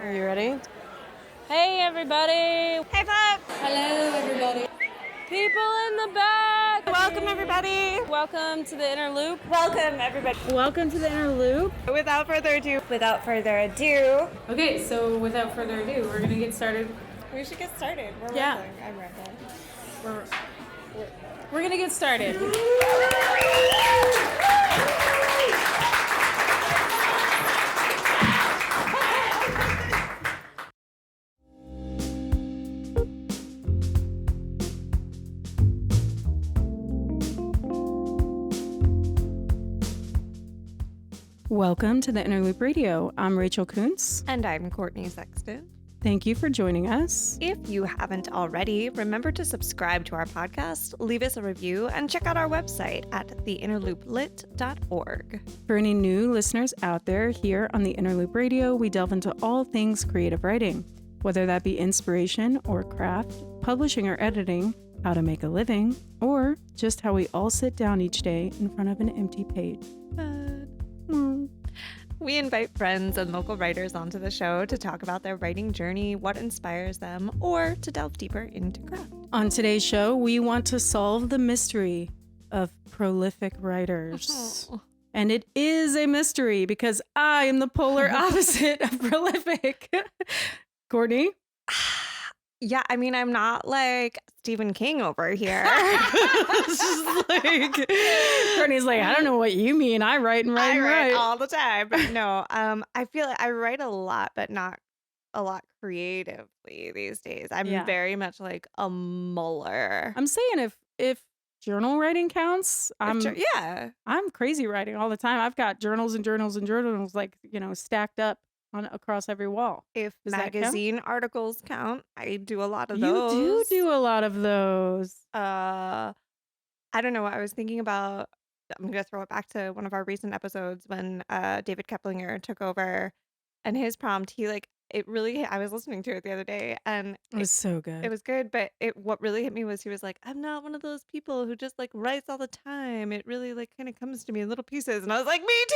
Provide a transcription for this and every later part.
Are you ready? Hey, everybody. Hey, folks. Hello, everybody. People in the back. Welcome, everybody. Welcome to the Inner Loop. Welcome, everybody. Welcome to the Inner Loop. Without further ado. Okay, so without further ado, we're going to get started. We should get started. We're Yeah. rambling. I'm rambling. We're going to get started. Welcome to the Inner Loop Radio. I'm Rachel Kuntz. And I'm Courtney Sexton. Thank you for joining us. If you haven't already, remember to subscribe to our podcast, leave us a review, and check out our website at theinnerlooplit.org. For any new listeners out there, here on the Inner Loop Radio, we delve into all things creative writing, whether that be inspiration or craft, publishing or editing, how to make a living, or just how we all sit down each day in front of an empty page. We invite friends and local writers onto the show to talk about their writing journey, what inspires them, or to delve deeper into craft. On today's show, we want to solve the mystery of prolific writers. Oh. And it is a mystery because I am the polar opposite of prolific. Courtney? Yeah, I mean, I'm not like Stephen King over here. It's just like Courtney's like, I don't know what you mean. I write and write and write write. all the time. But no, I feel like I write a lot, but not a lot creatively these days. I'm very much like a muller. I'm saying if journal writing counts, I'm crazy writing all the time. I've got journals and journals and journals like, stacked up across every wall. If Does that magazine articles count, I do a lot of You those. do a lot of those. I don't know. I was thinking about, I'm going to throw it back to one of our recent episodes when David Keplinger took over, and his prompt, I was listening to it the other day, and It was so good. it was good, but what really hit me was he was like, I'm not one of those people who just like writes all the time. It really like kind of comes to me in little pieces. And I was like, me too.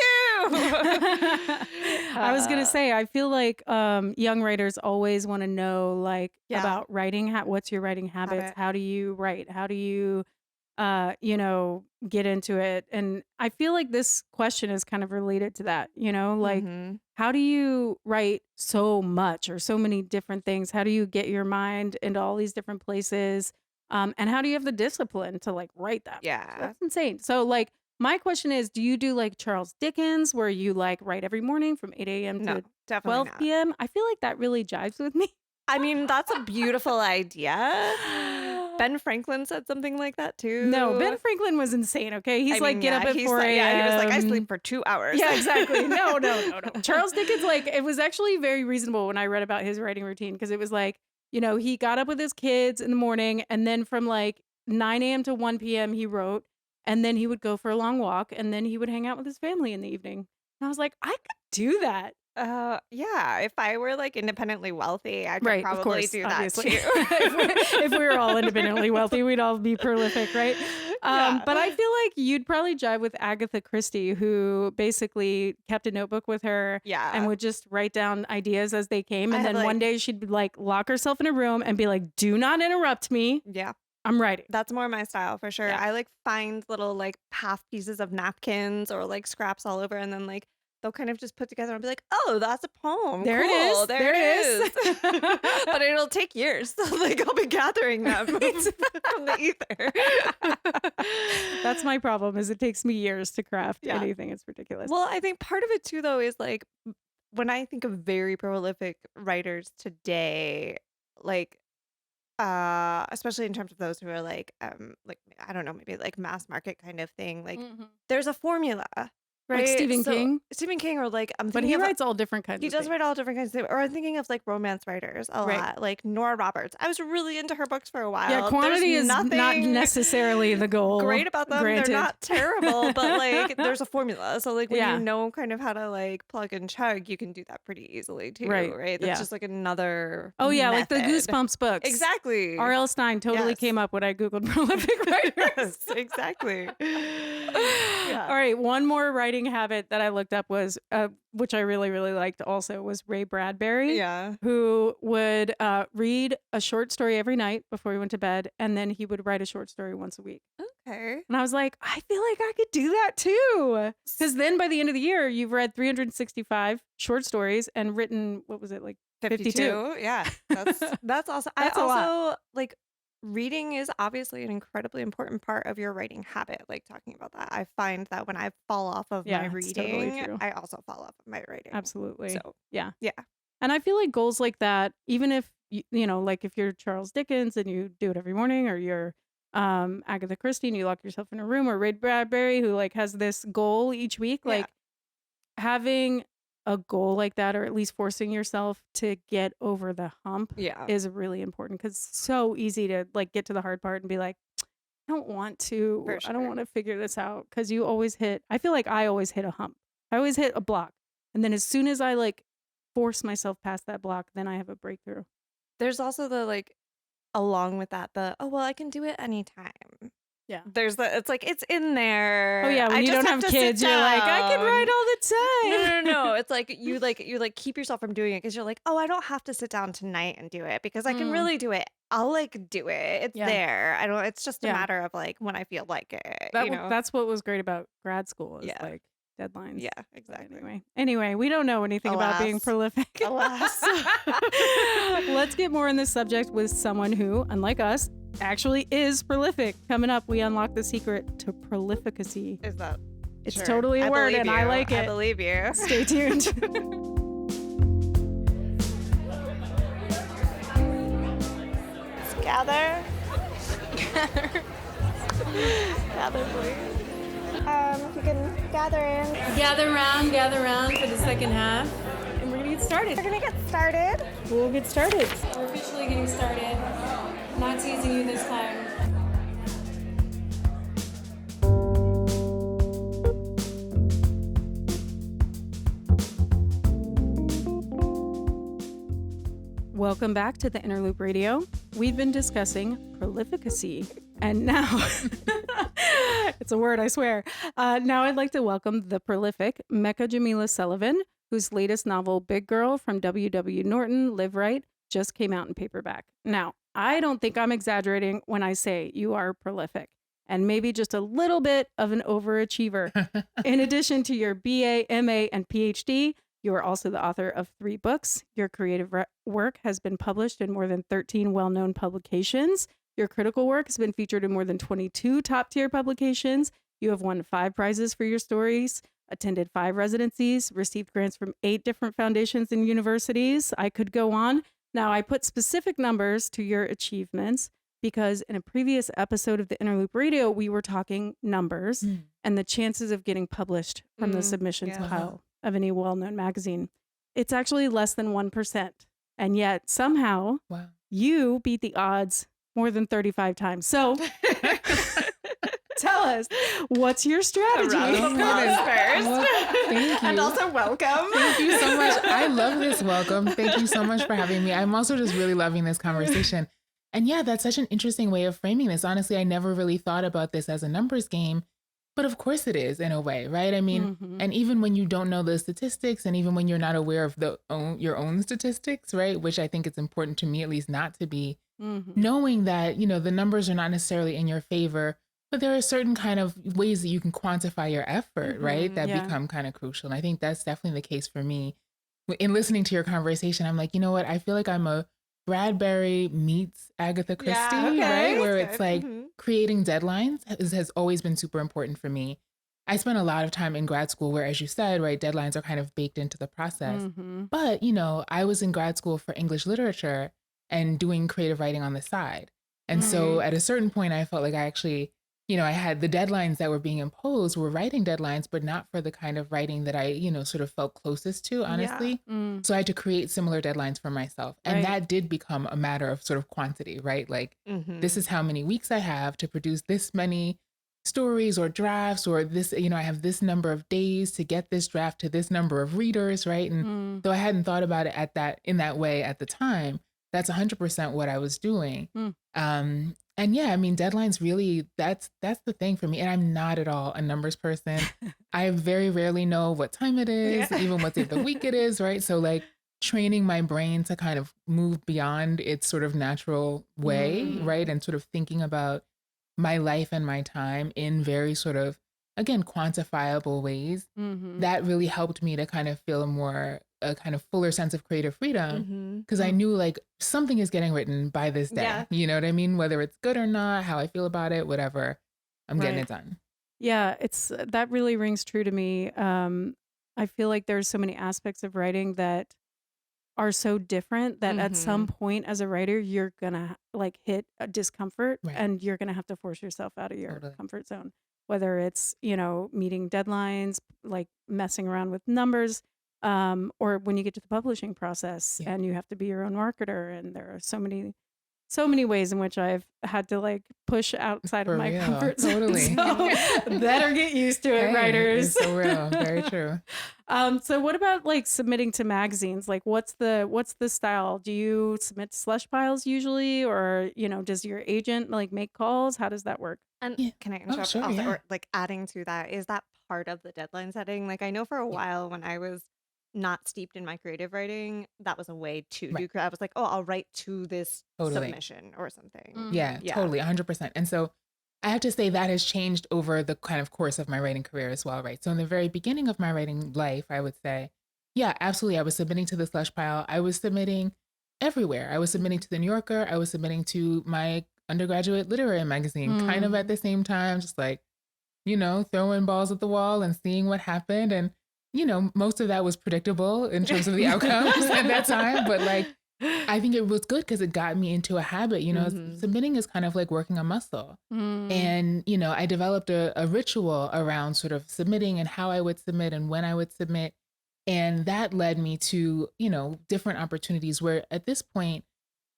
I was going to say, I feel like young writers always want to know about writing. What's your writing habits? How do you write? How do you, get into it? And I feel like this question is kind of related to that, how do you write so much or so many different things? How do you get your mind into all these different places? And how do you have the discipline to write that? Yeah. That's insane. So my question is, do you do like Charles Dickens where you write every morning from 8 a.m. No, to definitely 12 not. p.m.? I feel like that really jives with me. I mean, that's a beautiful idea. Ben Franklin said something like that too. No, Ben Franklin was insane, okay? He's get up at 4 a.m. Yeah, he was like, I sleep for 2 hours. Yeah, exactly. No. Charles Dickens, it was actually very reasonable when I read about his writing routine because it was he got up with his kids in the morning and then from 9 a.m. to 1 p.m. he wrote and then he would go for a long walk and then he would hang out with his family in the evening. And I was like, I could do that. Yeah, if I were independently wealthy, I could probably do that obviously. too. If we were all independently wealthy, we'd all be prolific, right? Yeah. But I feel like you'd probably jive with Agatha Christie, who basically kept a notebook with her and would just write down ideas as they came. And then one day she'd lock herself in a room and be like, do not interrupt me. Yeah. I'm writing. That's more my style for sure. Yeah. I find little half pieces of napkins or scraps all over and then they'll kind of just put together and be like, oh, that's a poem. There cool. it is. There it is. But it'll take years. So I'll be gathering them from the ether. That's my problem is it takes me years to craft anything. It's ridiculous. Well, I think part of it too, though, is when I think of very prolific writers today, especially in terms of those who are I don't know, maybe mass market kind of thing. There's a formula. Right? Stephen King? Stephen King, or I'm thinking but he writes all different kinds of things. He does write all different kinds of things. Or I'm thinking of romance writers a lot, like Nora Roberts. I was really into her books for a while. Yeah, quantity is not necessarily the goal. Great about them. Granted. They're not terrible, but there's a formula. So when you know kind of how to plug and chug, you can do that pretty easily too, right? That's just another method. the Goosebumps books. Exactly. R.L. Stein totally came up when I Googled prolific writers. Yes, exactly. All right, one more writing habit that I looked up was, which I really, really liked also, was Ray Bradbury, Yeah. who would read a short story every night before he went to bed, and then he would write a short story once a week. Okay. And I was like, I feel like I could do that too. Because then by the end of the year, you've read 365 short stories and written, what was it, like 52? Yeah. That's awesome. That's I a lot. also like reading is obviously an incredibly important part of your writing habit. Like talking about that. I find that when I fall off of my Yeah, it's totally reading, true. I also fall off of my writing. Absolutely. So, Yeah. yeah. And I feel like goals like that, even if, like if you're Charles Dickens and you do it every morning, or you're Agatha Christie and you lock yourself in a room, or Ray Bradbury who like has this goal each week, Yeah. like having a goal like that, or at least forcing yourself to get over the hump Yeah. is really important, because it's so easy to like get to the hard part and be like, I don't want to, For I don't sure. want to figure this out. Because I feel like I always hit a hump. I always hit a block. And then as soon as I like force myself past that block, then I have a breakthrough. There's also the like along with that, oh well, I can do it anytime. Yeah. It's like it's in there. Oh yeah, when I you just don't have have to kids, sit you're like, I can down. write all the time. No. It's like you keep yourself from doing it because you're like, oh, I don't have to sit down tonight and do it because I can really do it. I'll like do it. It's there. I don't. It's just a matter of like when I feel like it. That's what was great about grad school, is like deadlines. Yeah, exactly. Anyway, we don't know anything about being prolific. Alas. Let's get more on this subject with someone who, unlike us, actually is prolific. Coming up, we unlock the secret to prolificacy. Is that? It's totally a word, and I like it. I believe you. Stay tuned. Let's gather. Gather, please. If you can gather in. Gather round for the second half. And we're going to get started. We're going to get started. We'll get started. We're officially getting started. Not teasing you this time. Welcome back to the Interloop Radio. We've been discussing prolificacy, and now it's a word, I swear. Now I'd like to welcome the prolific Mecca Jamilah Sullivan, whose latest novel, Big Girl from W.W. Norton, Live Right, just came out in paperback. Now, I don't think I'm exaggerating when I say you are prolific, and maybe just a little bit of an overachiever. In addition to your BA, MA, and PhD, you are also the author of 3 books. Your creative work has been published in more than 13 well-known publications. Your critical work has been featured in more than 22 top-tier publications. You have won 5 prizes for your stories, attended 5 residencies, received grants from 8 different foundations and universities. I could go on. Now, I put specific numbers to your achievements because in a previous episode of the Interloop Radio, we were talking numbers and the chances of getting published from the submissions pile of any well-known magazine. It's actually less than 1%. And yet somehow you beat the odds more than 35 times. So tell us, what's your strategy? A round of applause first. Well, thank you. And also welcome. Thank you so much. I love this welcome. Thank you so much for having me. I'm also just really loving this conversation. And yeah, that's such an interesting way of framing this. Honestly, I never really thought about this as a numbers game. But of course it is, in a way, right? I mean, and even when you don't know the statistics, and even when you're not aware of your own statistics, right? Which I think it's important to me, at least, not to be, knowing that, the numbers are not necessarily in your favor, but there are certain kind of ways that you can quantify your effort, right? That become kind of crucial. And I think that's definitely the case for me. In listening to your conversation, I'm like, you know what? I feel like I'm a Bradbury meets Agatha Christie, right? Where it's like creating deadlines has always been super important for me. I spent a lot of time in grad school where, as you said, right, deadlines are kind of baked into the process. But, I was in grad school for English literature and doing creative writing on the side. And so at a certain point, I felt like I actually, I had the deadlines that were being imposed were writing deadlines, but not for the kind of writing that I, sort of felt closest to, honestly. So I had to create similar deadlines for myself. And that did become a matter of sort of quantity, right? Like, this is how many weeks I have to produce this many stories or drafts, or this, I have this number of days to get this draft to this number of readers, right? And though I hadn't thought about it in that way at the time, that's 100% what I was doing. And yeah, I mean, deadlines really, that's the thing for me. And I'm not at all a numbers person. I very rarely know what time it is, Yeah. even what day of the week it is, right? So like training my brain to kind of move beyond its sort of natural way, right? Mhm. And sort of thinking about my life and my time in very sort of, again, quantifiable ways. Mm-hmm. That really helped me to kind of feel a kind of fuller sense of creative freedom, Mhm. because I knew like something is getting written by this day. Yeah. You know what I mean? Whether it's good or not, how I feel about it, whatever, I'm getting Right. it done. Yeah, it's that really rings true to me. I feel like there's so many aspects of writing that are so different that at some Mhm. point as a writer, you're gonna like hit a discomfort Right. and you're gonna have to force yourself out of your Totally. comfort zone. Whether it's, meeting deadlines, like messing around with numbers, or when you get to the publishing process Yeah. and you have to be your own marketer. And there are so many ways in which I've had to like push outside of For my real. comfort zone. Totally. So better get used to it, Hey, writers. it's so real. Very true. So what about like submitting to magazines? Like what's the style? Do you submit to slush piles usually, or does your agent like make calls? How does that work? And Yeah. can I Oh, interrupt sure. also, Yeah. or like adding to that, is that part of the deadline setting? Like I know for a Yeah. while when I was not steeped in my creative writing, that was a way to Right. I was like, oh, I'll write to this Totally. submission or something. Yeah, Mm-hmm. Yeah. totally, 100%. And so I have to say that has changed over the kind of course of my writing career as well, right? So in the very beginning of my writing life, I would say, yeah, absolutely. I was submitting to the slush pile. I was submitting everywhere. I was submitting to the New Yorker. I was submitting to my undergraduate literary magazine, kind of at Mm. the same time, just like, throwing balls at the wall and seeing what happened. And, most of that was predictable in terms of the outcomes at that time. But like, I think it was good because it got me into a habit. Mhm. Submitting is kind of like working a muscle. Mm. And, I developed a ritual around sort of submitting and how I would submit and when I would submit. And that led me to, different opportunities where at this point,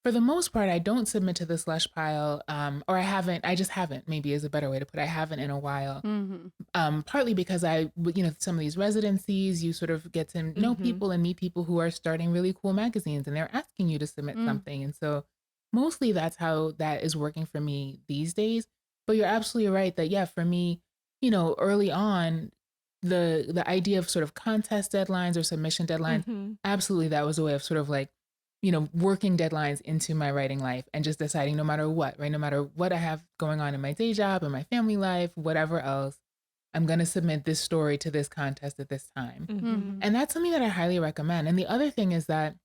for the most part, I don't submit to the slush pile, or I just haven't, maybe is a better way to put it. I haven't in a while. Mm-hmm. Partly because some of these residencies, you sort of get to know Mhm. people and meet people who are starting really cool magazines and they're asking you to submit Mm. something. And so mostly that's how that is working for me these days. But you're absolutely right that, yeah, for me, early on, the idea of sort of contest deadlines or submission deadlines, Mhm. absolutely that was a way of sort of like, working deadlines into my writing life and just deciding no matter what, right? No matter what I have going on in my day job, in my family life, whatever else, I'm going to submit this story to this contest at this time. Mhm. Mm-hmm. And that's something that I highly recommend. And the other thing is that,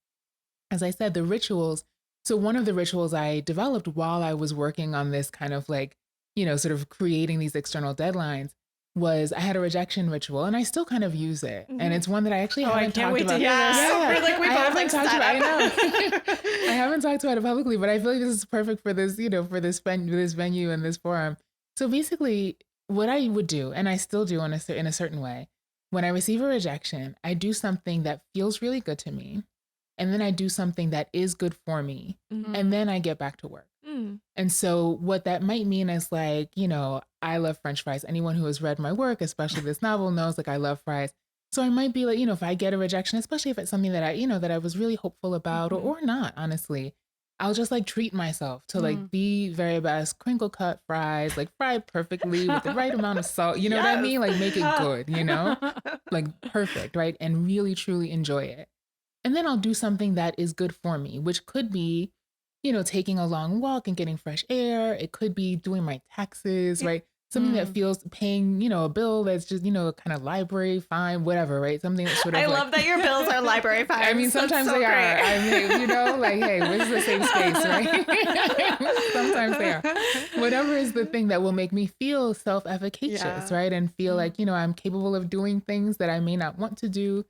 as I said, the rituals. So, one of the rituals I developed while I was working on this kind of like, sort of creating these external deadlines was I had a rejection ritual and I still kind of use it. And Mhm. it's one that I actually Oh, I haven't can't talked wait to about. hear this. Yeah. Yeah, We're like we I both haven't like talked sat about, I know. up. I haven't talked about it publicly, but I feel like this is perfect for this, for this venue and this forum. So basically, what I would do, and I still do in a certain way, when I receive a rejection, I do something that feels really good to me, and then I do something that is good for me, Mhm. and Mm. then I get back to work. Mm. And so what that might mean is like, I love French fries. Anyone who has read my work, especially this novel, knows like I love fries. So I might be like, if I get a rejection, especially if it's something that that I was really hopeful about Mhm. or not, honestly, I'll just like treat myself to like Mm. the very best crinkle cut fries, like fried perfectly with the right amount of salt. You know what I Yes. mean? Like make it good, like perfect, right? And really truly enjoy it. And then I'll do something that is good for me, which could be, taking a long walk and getting fresh air. It could be doing my taxes, right? Something that Mm. feels paying, a bill that's just, kind of library fine, whatever, right? Something that's sort I of like, love that your bills are library I mean, fines. That's sometimes so they are. great. I mean, like, hey, this is a safe space, right? Sometimes they are. Whatever is the thing that will make me feel self-efficacious, Yeah. right? And feel Mm. like, I'm capable of doing things that I may not want to do,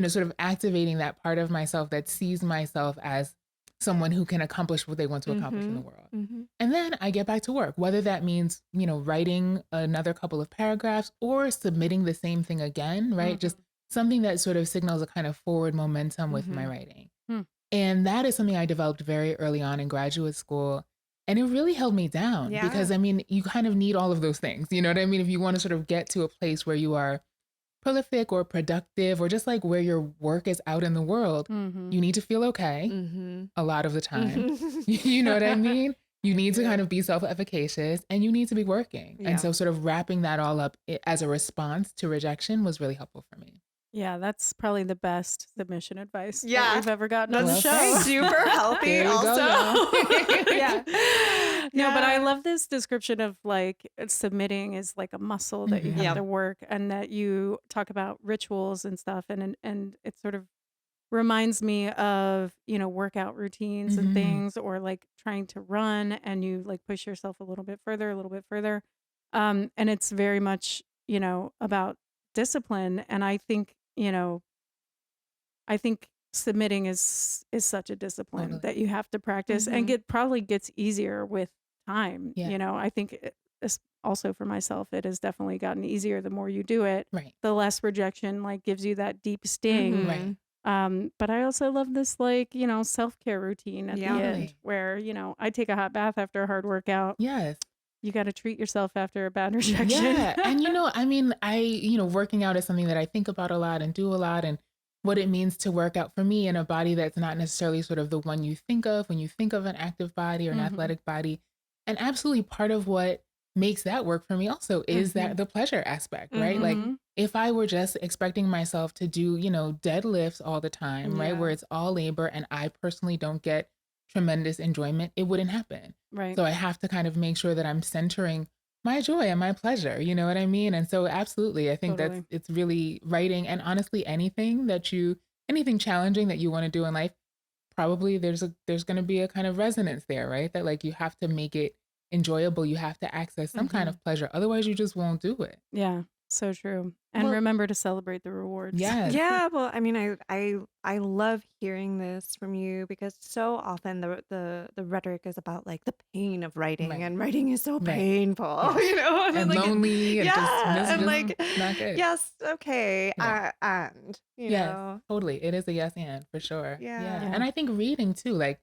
sort of activating that part of myself that sees myself as someone who can accomplish what they want to accomplish in the Mhm. world. Mhm. And then I get back to work, whether that means, writing another couple of paragraphs or submitting the same thing again, right? Mhm. Just something that sort of signals a kind of forward momentum with my Mhm. writing. Mm. And that is something I developed very early on in graduate school. And it really held me down because, Yeah. I mean, you kind of need all of those things. You know what I mean? If you want to sort of get to a place where you are prolific or productive or just like where your work is out in the world, Mhm. you need to feel okay Mhm. a lot of the time. Mhm. You know what I mean? You need to kind of be self-efficacious and you need to be working. And so sort of wrapping that all up as a response to rejection was really helpful for me. Yeah, that's probably the best submission advice that Yeah, we've ever gotten on the that's show. super healthy There you also. go, Yeah. No, but I Yeah. love this description of like submitting is like a muscle that you Mhm. have Yeah. to work, and that you talk about rituals and stuff, and it sort of reminds me of, workout routines and Mhm. things, or like trying to run and you like push yourself a little bit further, a little bit further. And it's very much, about discipline. And I think submitting is such a discipline Totally. that you have to practice, and probably gets easier with time. Yeah. I think also for myself, it has definitely gotten easier the more you do it. Right. The less rejection like gives you that deep sting. Right. But I also love this like, self-care routine at the end Totally. where, I take a hot bath after a hard workout. Yes. You got to treat yourself after a bad rejection. Yeah. And I mean, working out is something that I think about a lot and do a lot, and what it means to work out for me in a body that's not necessarily sort of the one you think of when you think of an active body or an Mhm. athletic body. And absolutely part of what makes that work for me also is that the pleasure aspect, right? Like Mhm. if I were just expecting myself to do, deadlifts all the time, right? Where Yeah. it's all labor and I personally don't get tremendous enjoyment, it wouldn't happen. Right. So I have to kind of make sure that I'm centering my joy and my pleasure, you know what I mean? And so absolutely, I think Totally. it's really writing, and honestly anything challenging that you want to do in life, probably there's going to be a kind of resonance there, right? That like you have to make it enjoyable, you have to access some kind of pleasure, otherwise you just won't do it. Yeah, so true. And Well, remember to celebrate the rewards. Yes. yeah, well, I mean, I love hearing this from you because so often the rhetoric is about like the pain of writing, Right. and writing is so Right. painful, Yes. And like lonely and yeah, and like not good. yes, okay, Yeah. and Yes, totally. It is a yes and for sure. Yeah. yeah, Yeah. And I think reading too, like,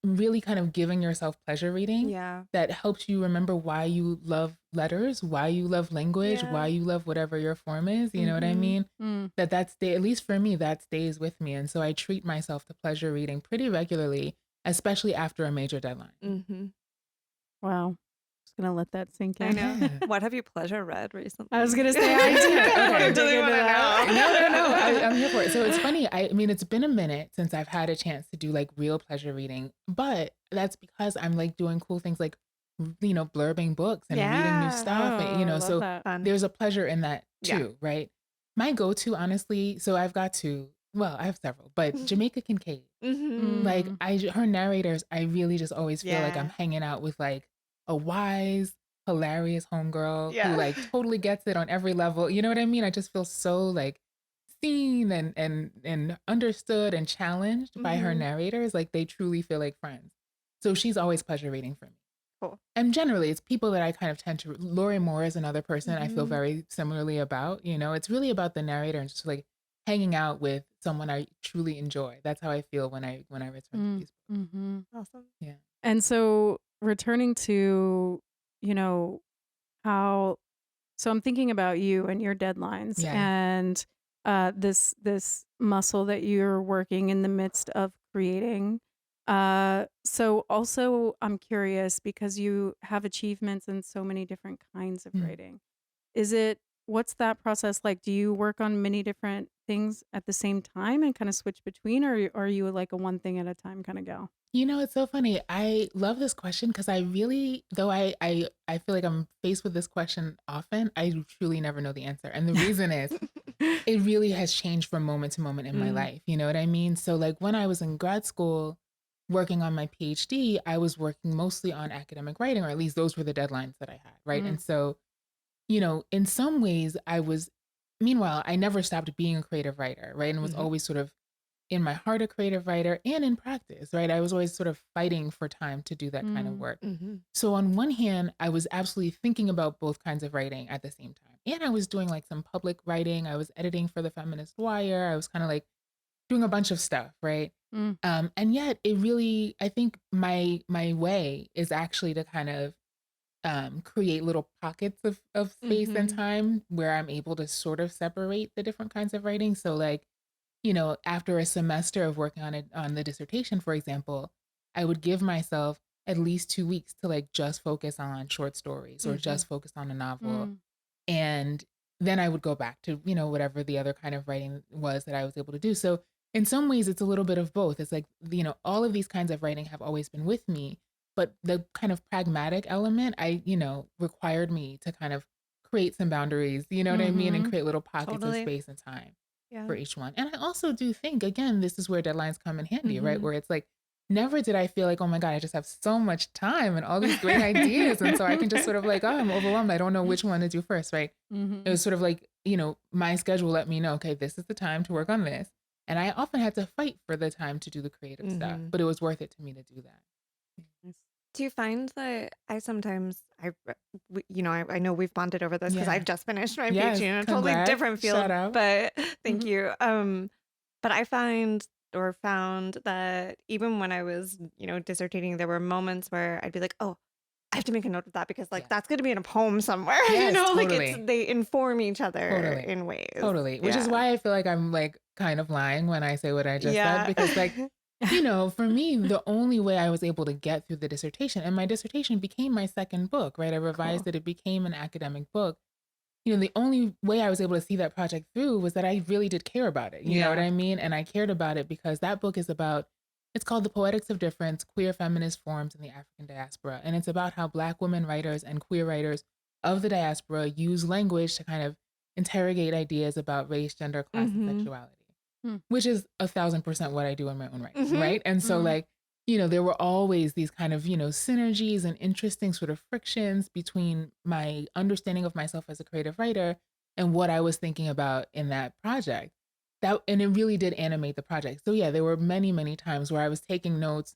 really kind of giving yourself pleasure reading yeah, that helps you remember why you love letters, why you love language, why yeah. you love whatever your form is. You know what I Mhm. mean? Mm. At least for me, that stays with me. And so I treat myself to pleasure reading pretty regularly, especially after a major deadline. Mhm. Wow. Just gonna let that sink I in. know. Yeah. What have you pleasure read recently? I was gonna say I do Yeah, kind of want okay. to dig really into want to that. know. No. I'm here for it. So it's funny. I mean, it's been a minute since I've had a chance to do like real pleasure reading, but that's because I'm like doing cool things like, blurbing books and reading new Yeah. stuff. Oh, I love So that. Fun. there's a pleasure in that Yeah. too, right? My go-to, honestly, so I have several, but Jamaica Kincaid, Mhm. like Mm. her narrators, I really just always feel like I'm Yeah. hanging out with like a wise, hilarious homegirl who Yeah. like totally gets it on every level. You know what I mean? I just feel so like seen and understood and challenged by her Mhm. narrators. Like they truly feel like friends. So she's always pleasure reading for me. Cool. And generally, it's people that I kind of tend to. Lori Moore is another person I feel Mhm. very similarly about. It's really about the narrator and just like hanging out with someone I truly enjoy. That's how I feel when I return to Mm. these books. Mhm. Awesome. Yeah. And so returning to, you know, how so I'm thinking about you and your deadlines, Yes. and this muscle that you're working in the midst of creating. So also I'm curious because you have achievements in so many different kinds of Mm. writing. What's that process like? Do you work on many different things at the same time and kind of switch between, or are you like a one thing at a time kind of gal? It's so funny. I love this question because I really, though I feel like I'm faced with this question often, I truly never know the answer. And the reason is it really has changed from moment to moment in my Mm. life. You know what I mean? So like when I was in grad school working on my PhD, I was working mostly on academic writing, or at least those were the deadlines that I had, right? Mm. And so, in some ways meanwhile, I never stopped being a creative writer, right? And was Mhm. always sort of in my heart a creative writer and in practice, right? I was always sort of fighting for time to do that kind of Mm. work. Mhm. So on one hand, I was absolutely thinking about both kinds of writing at the same time. And I was doing like some public writing. I was editing for the Feminist Wire. I was kind of like doing a bunch of stuff, right? Mm. And yet it really, I think my way is actually to kind of create little pockets of space and Mhm. time where I'm able to sort of separate the different kinds of writing. So like, after a semester of working on the dissertation, for example, I would give myself at least 2 weeks to like just focus on short stories or just focus on a novel. And then I would go back to, whatever the other kind of writing was that I was able to do. So in some ways, it's a little bit of both. It's like, all of these kinds of writing have always been with me, but the kind of pragmatic element, required me to kind of create some boundaries, you know what I mean? And create little pockets of space and time for each one. And I also do think, again, this is where deadlines come in handy, right? Where it's like, never did I feel like, oh my God, I just have so much time and all these great ideas. And so I can just sort of like, oh, I'm overwhelmed. I don't know which one to do first, right? It was sort of like, my schedule let me know, okay, this is the time to work on this. And I often had to fight for the time to do the creative stuff, but it was worth it to me to do that. Do you find that I sometimes, I know we've bonded over this because I've just finished my PhD in a totally different field, Shout out. but thank you. But I found that even when I was, dissertating, there were moments where I'd be like, oh, I have to make a note of that because that's going to be in a poem somewhere, Yes, like they inform each other in ways. Totally. Which is why I feel like I'm like kind of lying when I say what I just said, because like, for me, the only way I was able to get through the dissertation, and my dissertation became my second book, right? I revised it, it became an academic book. The only way I was able to see that project through was that I really did care about it. You know what I mean? And I cared about it because that book is about, it's called The Poetics of Difference, Queer Feminist Forms in the African Diaspora. And it's about how Black women writers and queer writers of the diaspora use language to kind of interrogate ideas about race, gender, class, and sexuality, which is 1,000% what I do in my own writing, right? And so like, there were always these kind of, synergies and interesting sort of frictions between my understanding of myself as a creative writer and what I was thinking about in that project. And it really did animate the project. So yeah, there were many, many times where I was taking notes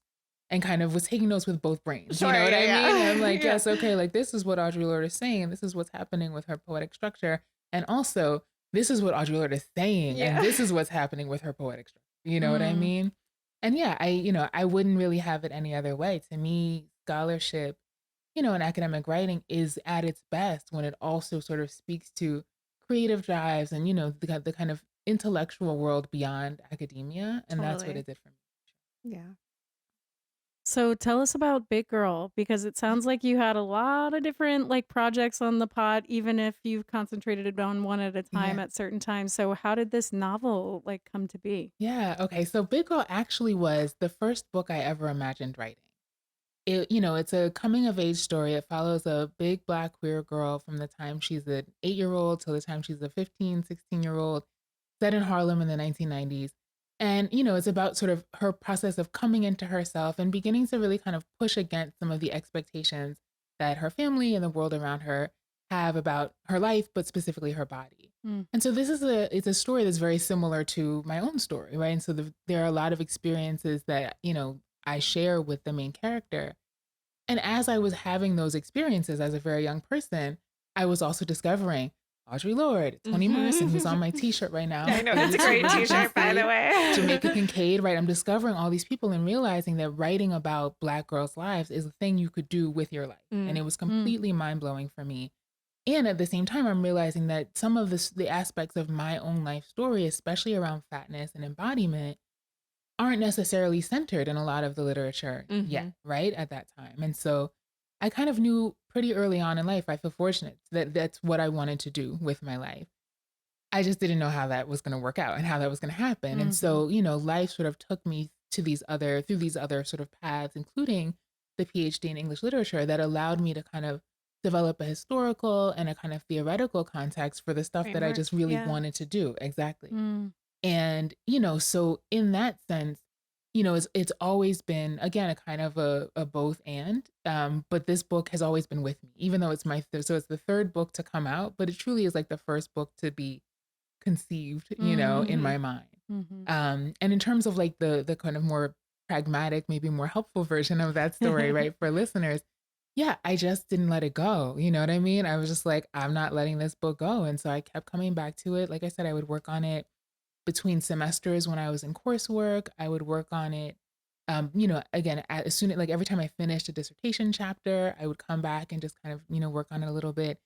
and kind of was taking notes with both brains. Sure, you know what I mean? And I'm like, Yeah. yes, okay, like this is what Audre Lorde is saying, and this is what's happening with her poetic structure. And also, this is what Audre Lorde is saying, and this is what's happening with her poetic structure. You know what I mean? And yeah, I wouldn't really have it any other way. To me, scholarship, and academic writing is at its best when it also sort of speaks to creative drives and, the kind of intellectual world beyond academia. And that's what it did for me. Yeah. So tell us about Big Girl, because it sounds like you had a lot of different like projects on the pot, even if you've concentrated on one at a time at certain times. So how did this novel like come to be? Yeah. Okay. So Big Girl actually was the first book I ever imagined writing. It's a coming of age story. It follows a big Black queer girl from the time she's an 8-year-old till the time she's a 15, 16-year-old, set in Harlem in the 1990s. And, it's about sort of her process of coming into herself and beginning to really kind of push against some of the expectations that her family and the world around her have about her life, but specifically her body. And so it's a story that's very similar to my own story, right? And so there are a lot of experiences that, I share with the main character. And as I was having those experiences as a very young person, I was also discovering Audre Lorde, Toni Morrison, who's on my t-shirt right now. I know, that's a great t-shirt, by the way. Jamaica Kincaid, right? I'm discovering all these people and realizing that writing about Black girls' lives is a thing you could do with your life. And it was completely mind-blowing for me. And at the same time, I'm realizing that some of the aspects of my own life story, especially around fatness and embodiment, aren't necessarily centered in a lot of the literature yet, right? At that time. And so I kind of knew pretty early on in life, I feel fortunate that that's what I wanted to do with my life. I just didn't know how that was going to work out and how that was going to happen. And so, life sort of took me through these other sort of paths, including the PhD in English literature, that allowed me to kind of develop a historical and a kind of theoretical context for the stuff that I just really wanted to do. Exactly. And, so in that sense, it's always been, again, a kind of a both and, but this book has always been with me, even though it's so it's the third book to come out, but it truly is like the first book to be conceived, in my mind. And in terms of like the kind of more pragmatic, maybe more helpful version of that story, right, for listeners, yeah, I just didn't let it go. You know what I mean? I was just like, I'm not letting this book go. And so I kept coming back to it. Like I said, I would work on it between semesters when I was in coursework. I would work on it, again, as soon as, like every time I finished a dissertation chapter, I would come back and just kind of, work on it a little bit.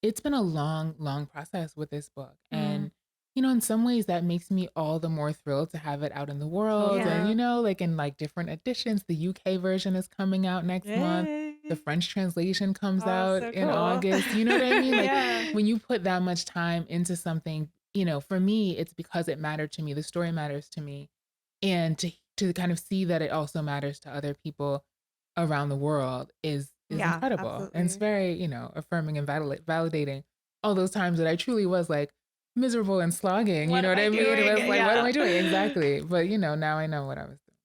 It's been a long, long process with this book. And In some ways that makes me all the more thrilled to have it out in the world. And, Yeah. like in like different editions, the UK version is coming out next month. The Yay. French translation comes Oh, out so in cool. August. You know what I mean? Like Yeah. when you put that much time into something, for me, it's because it mattered to me. The story matters to me. And to kind of see that it also matters to other people around the world is Yeah, incredible. And it's absolutely. very, affirming and validating all those times that I truly was like miserable and slogging, you What know am what I I mean? It doing? was like, what am Yeah. I doing? Exactly. But now I know what I was doing.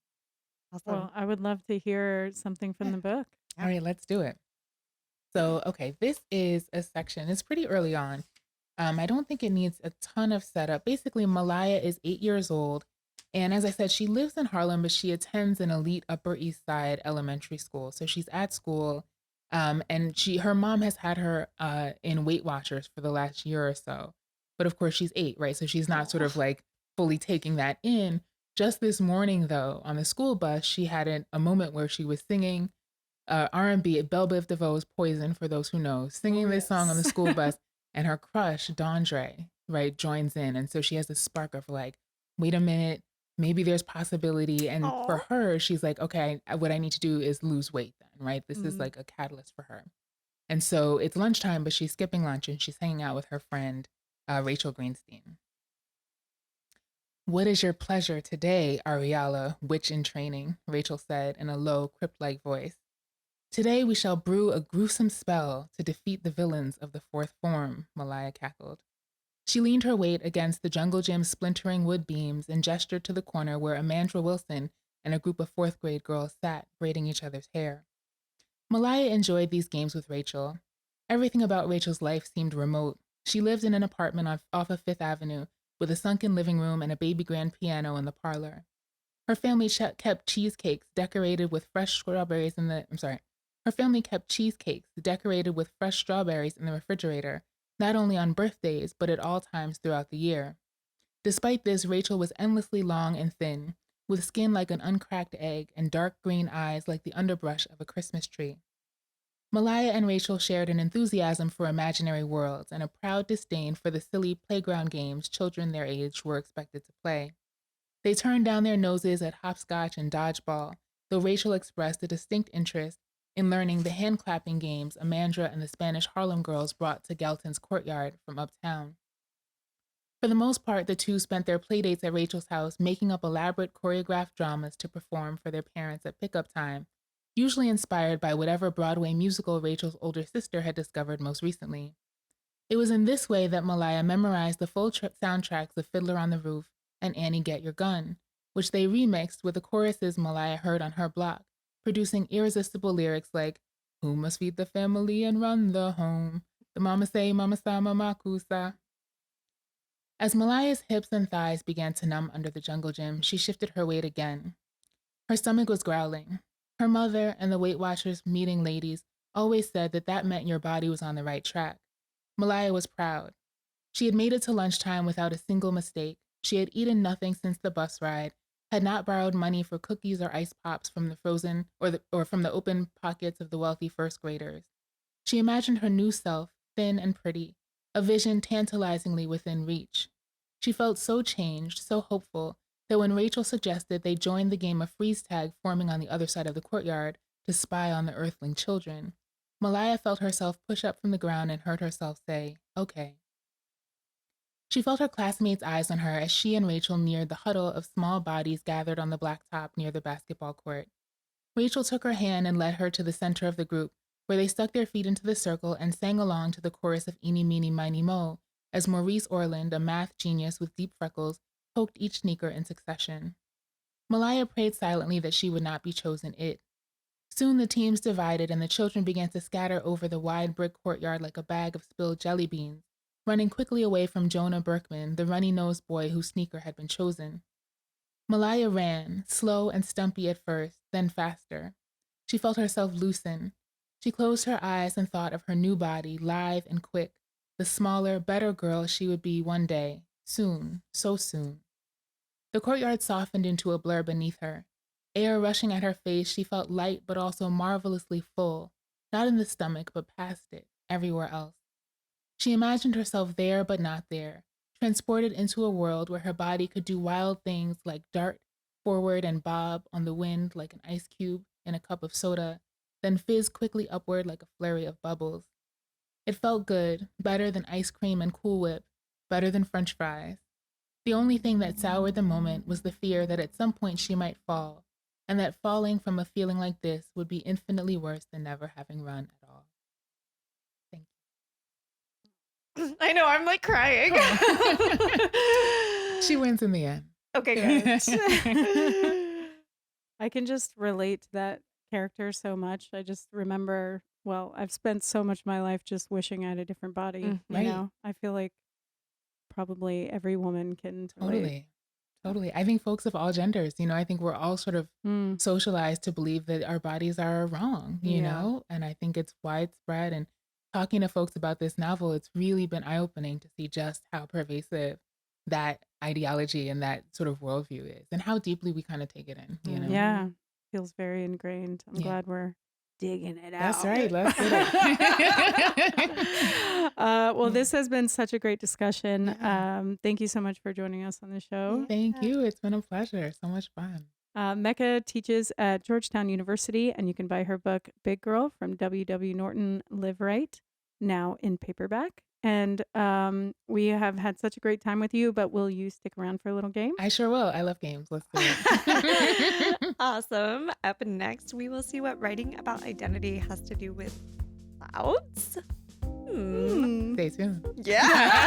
Awesome. Well, I would love to hear something from Yeah. the book. All Yeah. right, let's do it. So, okay, this is a section. It's pretty early on. I don't think it needs a ton of setup. Basically, Malaya is 8 years old. And as I said, she lives in Harlem, but she attends an elite Upper East Side elementary school. So she's at school. And her mom has had her in Weight Watchers for the last year or so. But of course, she's 8, right? So she's not sort of Oh. like fully taking that in. Just this morning, though, on the school bus, she had a moment where she was singing R&B, Belle Biv DeVoe's Poison, for those who know, Oh, singing this song on the yes. school bus, and her crush, Dondre, right, joins in. And so she has this spark of like, wait a minute, maybe there's possibility. And for Oh. her, she's like, okay, what I need to do is lose weight then, right? This is Mm. like a catalyst for her. And so it's lunchtime, but she's skipping lunch and she's hanging out with her friend, Rachel Greenstein. What is your pleasure today, Ariella, witch in training? Rachel said in a low, crypt-like voice. Today we shall brew a gruesome spell to defeat the villains of the fourth form, Malaya cackled. She leaned her weight against the jungle gym's splintering wood beams and gestured to the corner where Amandra Wilson and a group of fourth grade girls sat, braiding each other's hair. Malaya enjoyed these games with Rachel. Everything about Rachel's life seemed remote. She lived in an apartment off of Fifth Avenue with a sunken living room and a baby grand piano in the parlor. Her family kept cheesecakes decorated with fresh strawberries in the. I'm sorry. Her family kept cheesecakes decorated with fresh strawberries in the refrigerator, not only on birthdays, but at all times throughout the year. Despite this, Rachel was endlessly long and thin, with skin like an uncracked egg and dark green eyes like the underbrush of a Christmas tree. Malaya and Rachel shared an enthusiasm for imaginary worlds and a proud disdain for the silly playground games children their age were expected to play. They turned down their noses at hopscotch and dodgeball, though Rachel expressed a distinct interest in learning the hand clapping games Amandra and the Spanish Harlem girls brought to Galton's courtyard from uptown. For the most part, the two spent their playdates at Rachel's house making up elaborate choreographed dramas to perform for their parents at pickup time, usually inspired by whatever Broadway musical Rachel's older sister had discovered most recently. It was in this way that Malaya memorized the full soundtracks of Fiddler on the Roof and Annie Get Your Gun, which they remixed with the choruses Malaya heard on her block, producing irresistible lyrics like, Who must feed the family and run the home? The mama say, mama sa, mama kusa. As Malaya's hips and thighs began to numb under the jungle gym, she shifted her weight again. Her stomach was growling. Her mother and the Weight Watchers meeting ladies always said that that meant your body was on the right track. Malaya was proud. She had made it to lunchtime without a single mistake. She had eaten nothing since the bus ride, had not borrowed money for cookies or ice pops from the frozen or from the open pockets of the wealthy first graders. She imagined her new self, thin and pretty, a vision tantalizingly within reach. She felt so changed, so hopeful, that when Rachel suggested they join the game of freeze tag forming on the other side of the courtyard to spy on the earthling children, Malaya felt herself push up from the ground and heard herself say, okay. She felt her classmates' eyes on her as she and Rachel neared the huddle of small bodies gathered on the blacktop near the basketball court. Rachel took her hand and led her to the center of the group, where they stuck their feet into the circle and sang along to the chorus of Eeny, Meeny, Miny, Mo, as Maurice Orland, a math genius with deep freckles, poked each sneaker in succession. Malaya prayed silently that she would not be chosen it. Soon the teams divided and the children began to scatter over the wide brick courtyard like a bag of spilled jelly beans, running quickly away from Jonah Berkman, the runny-nosed boy whose sneaker had been chosen. Malaya ran, slow and stumpy at first, then faster. She felt herself loosen. She closed her eyes and thought of her new body, lithe and quick, the smaller, better girl she would be one day, soon, so soon. The courtyard softened into a blur beneath her. Air rushing at her face, she felt light but also marvelously full, not in the stomach but past it, everywhere else. She imagined herself there but not there, transported into a world where her body could do wild things like dart forward and bob on the wind like an ice cube in a cup of soda, then fizz quickly upward like a flurry of bubbles. It felt good, better than ice cream and Cool Whip, better than French fries. The only thing that soured the moment was the fear that at some point she might fall, and that falling from a feeling like this would be infinitely worse than never having run at all. Thank you. I know, I'm like crying. She wins in the end. Okay, good. I can just relate to that character so much. I just remember, well, I've spent so much of my life just wishing I had a different body. Right. You know, I feel like probably every woman can relate. Totally. I think folks of all genders, I think we're all sort of socialized to believe that our bodies are wrong, you know, and I think it's widespread. And talking to folks about this novel, it's really been eye-opening to see just how pervasive that ideology and that sort of worldview is and how deeply we kind of take it in, you know? Yeah. Feels very ingrained. I'm glad we're digging it out. That's right. Let's do it. Well, this has been such a great discussion. Thank you so much for joining us on the show. Thank you. It's been a pleasure. So much fun. Mecca teaches at Georgetown University, and you can buy her book, Big Girl, from W.W. Norton Live Right, now in paperback. And we have had such a great time with you, but will you stick around for a little game? I sure will. I love games. Let's do it. Awesome. Up next, we will see what writing about identity has to do with clouds. Stay tuned. Yeah.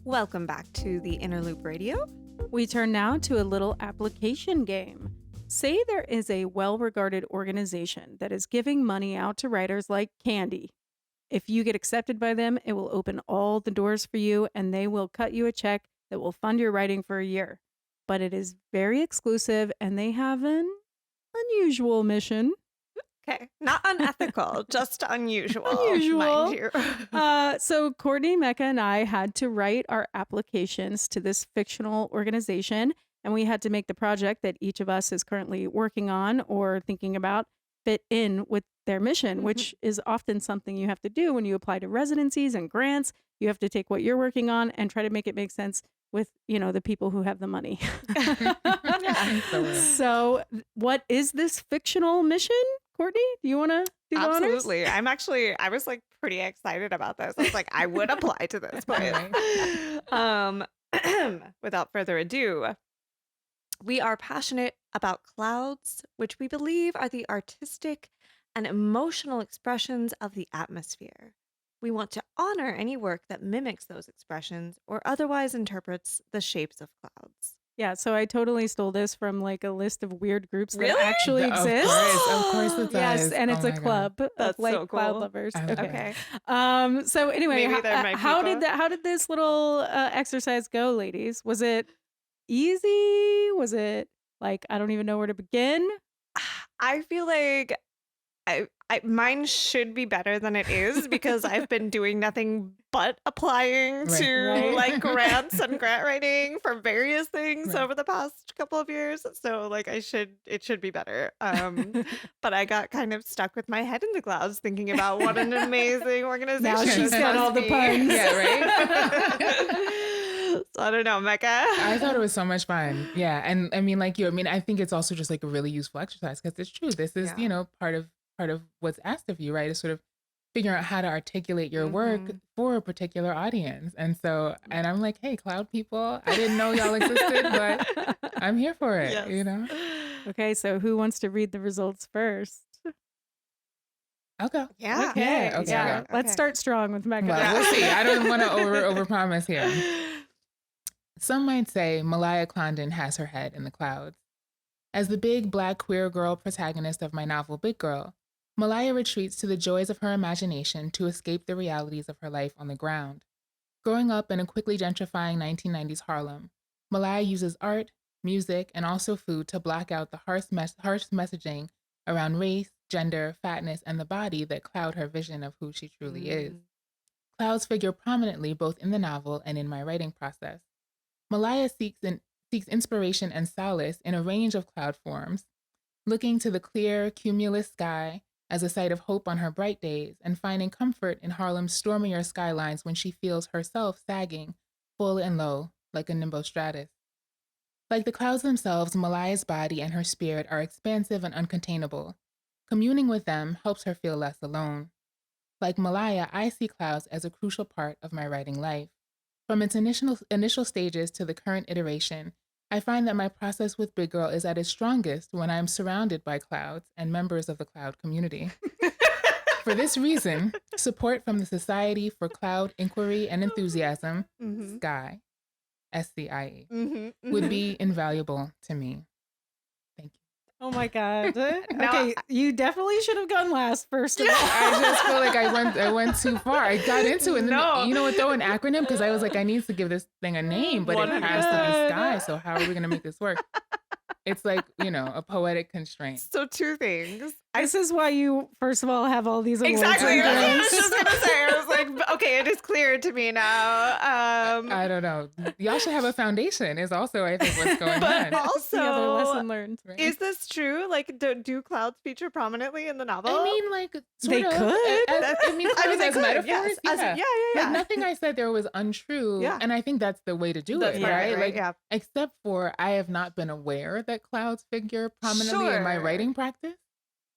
Welcome back to the Inner Loop Radio. We turn now to a little application game. Say there is a well-regarded organization that is giving money out to writers like candy. If you get accepted by them, it will open all the doors for you and they will cut you a check that will fund your writing for a year. But it is very exclusive and they have an unusual mission. Okay, not unethical, just unusual. Unusual. Mind you. So Courtney, Mecca, and I had to write our applications to this fictional organization, and we had to make the project that each of us is currently working on or thinking about fit in with their mission, which is often something you have to do when you apply to residencies and grants. You have to take what you're working on and try to make it make sense with, the people who have the money. So what is this fictional mission? Courtney, do you want to do the honors? Absolutely. I was like pretty excited about this. I was like, I would apply to this place. Without further ado, we are passionate about clouds, which we believe are the artistic and emotional expressions of the atmosphere. We want to honor any work that mimics those expressions or otherwise interprets the shapes of clouds. Yeah, so I totally stole this from like a list of weird groups that actually exist. Of course it does. Yes, and it's a club of like so cool. cloud lovers. Okay. So anyway, how people. did this little exercise go, ladies? Was it easy? Was it like I don't even know where to begin? I feel like mine should be better than it is because I've been doing nothing but applying to like grants and grant writing for various things over the past couple of years. So like it should be better. But I got kind of stuck with my head in the clouds thinking about what an amazing organization. Now she's got all the puns. Yeah, right? So I don't know, Mecca. I thought it was so much fun. Yeah. And I mean, like you, I think it's also just like a really useful exercise because it's true. This is, part of what's asked of you, right? Is sort of figuring out how to articulate your work for a particular audience. And so, and I'm like, hey, cloud people, I didn't know y'all existed, but I'm here for it, Okay, so who wants to read the results first? I'll go. Yeah. Okay. Yeah. Let's start strong with Mecca. Well, we'll see. I don't want to overpromise here. Some might say Malaya Clondon has her head in the clouds. As the big black queer girl protagonist of my novel Big Girl, Malaya retreats to the joys of her imagination to escape the realities of her life on the ground. Growing up in a quickly gentrifying 1990s Harlem, Malaya uses art, music, and also food to block out the harsh messaging around race, gender, fatness, and the body that cloud her vision of who she truly is. Clouds figure prominently both in the novel and in my writing process. Malaya seeks inspiration and solace in a range of cloud forms, looking to the clear, cumulus sky as a site of hope on her bright days, and finding comfort in Harlem's stormier skylines when she feels herself sagging, full and low, like a nimbostratus. Like the clouds themselves, Malaya's body and her spirit are expansive and uncontainable. Communing with them helps her feel less alone. Like Malaya, I see clouds as a crucial part of my writing life. From its initial stages to the current iteration, I find that my process with Big Girl is at its strongest when I am surrounded by clouds and members of the cloud community. For this reason, support from the Society for Cloud Inquiry and Enthusiasm, SCIE, SCIE, would be invaluable to me. Thank you. Oh my God. Okay, you definitely should have gone last, first of all. I just feel like I went too far. I got into it. And then, you know what, though, an acronym, because I was like, I need to give this thing a name, but it has to be SCIE. So how are we going to make this work? It's like, a poetic constraint. So two things. This is why you, first of all, have all these awards. Exactly. I was just going to say, I was like, okay, it is clear to me now. I don't know. Y'all should have a foundation is also, I think, what's going on. Also, the other lesson learned. Right? Is this true? Like, do clouds feature prominently in the novel? I mean, like, they could. As metaphors. Yes. Yeah. Yeah. Like, nothing I said there was untrue. Yeah. And I think that's the way to do it, right? Like, except for I have not been aware that clouds figure prominently in my writing practice.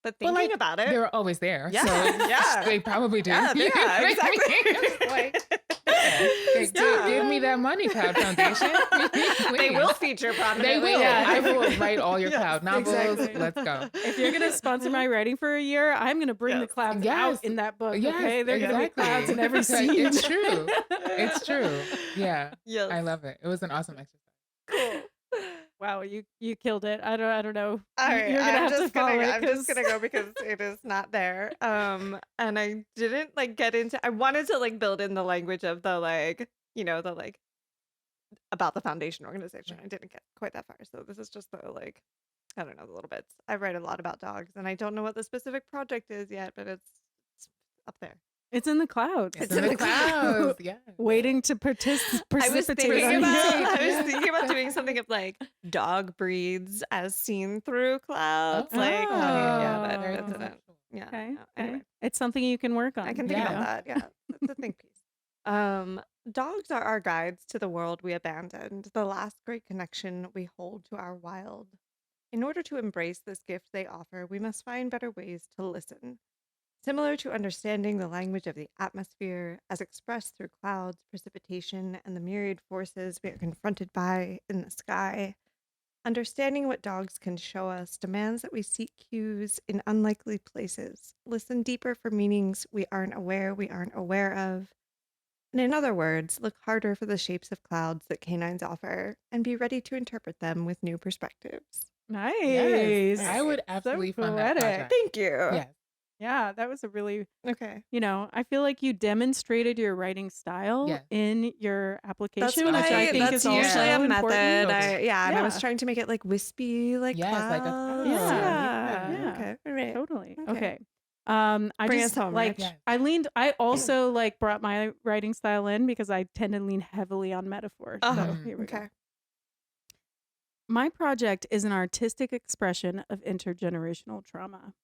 But thinking about it, they're always there. Yeah, so they probably do. Yeah, exactly. Give me that money, Cloud Foundation. They will feature prominently. They will. Yeah. I will write all your cloud novels. Exactly. Let's go. If you're going to sponsor my writing for a year, I'm going to bring the clouds out in that book. Yes, okay, they're going to be clouds in every scene. It's true. It's true. Yeah. Yes. I love it. It was an awesome exercise. Cool. Wow, you killed it. I don't know. All right, you're gonna have to follow it. I'm just gonna go because it is not there. And I didn't get into. I wanted to build in the language of the about the foundation organization. I didn't get quite that far, so this is just the I don't know, the little bits. I write a lot about dogs, and I don't know what the specific project is yet, but it's up there. It's in the clouds. It's in the clouds. Yeah. Waiting to precipitate. I was thinking about doing something of dog breeds as seen through clouds. But it didn't. Yeah. Okay. No, anyway. It's something you can work on. I can think about that. Yeah. It's a think piece. Dogs are our guides to the world we abandoned, the last great connection we hold to our wild. In order to embrace this gift they offer, we must find better ways to listen. Similar to understanding the language of the atmosphere as expressed through clouds, precipitation, and the myriad forces we are confronted by in the sky, understanding what dogs can show us demands that we seek cues in unlikely places, listen deeper for meanings we aren't aware of, and in other words, look harder for the shapes of clouds that canines offer, and be ready to interpret them with new perspectives. Nice. Yes. I would absolutely fund that project. Thank you. Yes. Yeah, that was a really, okay. I feel like you demonstrated your writing style in your application, which I think that's is usually also a method. important. And I was trying to make it wispy, clouds. Yeah. Okay. All right. Totally. Okay. Okay. I Bring just us home, Rich. I also brought my writing style in because I tend to lean heavily on metaphor. So here we go. My project is an artistic expression of intergenerational trauma.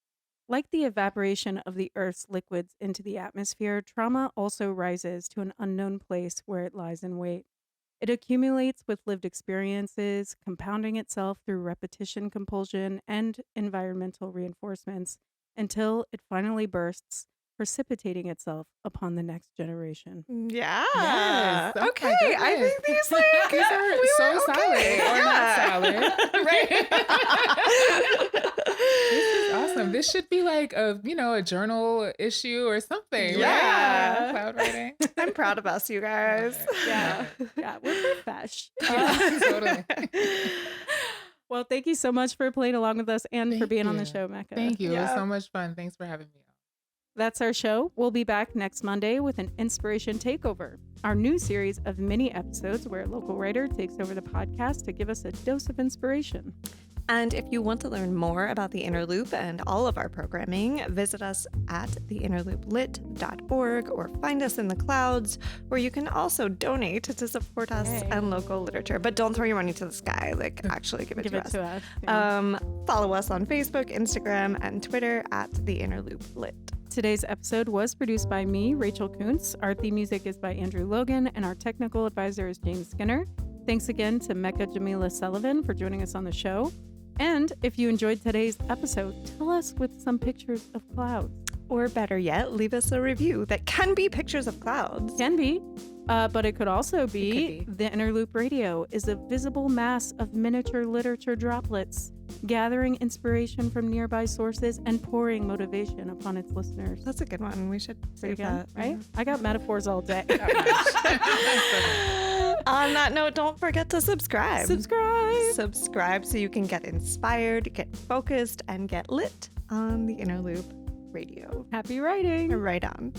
Like the evaporation of the Earth's liquids into the atmosphere, trauma also rises to an unknown place where it lies in wait. It accumulates with lived experiences, compounding itself through repetition compulsion and environmental reinforcements until it finally bursts, precipitating itself upon the next generation. Yeah. Yes. Oh okay. I think these are so solid or not solid. Right. This is awesome. This should be a journal issue or something. Yeah. Right? Cloud writing. I'm proud of us, you guys. Yeah. Yeah. We're profesh. Totally. Well, thank you so much for playing along with us and for Thank being on the you. show, Mecca. Thank you. It was Yeah. so much fun. Thanks for having me on. That's our show. We'll be back next Monday with an Inspiration Takeover, our new series of mini episodes where a local writer takes over the podcast to give us a dose of inspiration. And if you want to learn more about The Inner Loop and all of our programming, visit us at theinnerlooplit.org or find us in the clouds, where you can also donate to support us and local literature. But don't throw your money to the sky. Like, actually give it to us. Yeah. Follow us on Facebook, Instagram, and Twitter at The Inner Loop Lit. Today's episode was produced by me, Rachel Kuntz. Our theme music is by Andrew Logan, and our technical advisor is James Skinner. Thanks again to Mecca Jamilah Sullivan for joining us on the show. And if you enjoyed today's episode, tell us with some pictures of clouds. Or better yet, leave us a review that can be pictures of clouds. Can be, but it could also be The Inner Loop Radio is a visible mass of miniature literature droplets, gathering inspiration from nearby sources and pouring motivation upon its listeners. That's a good one. We should say that. Right? I got metaphors all day. On that note, don't forget to subscribe. Subscribe so you can get inspired, get focused, and get lit on The Inner Loop Radio. Happy writing. Right on.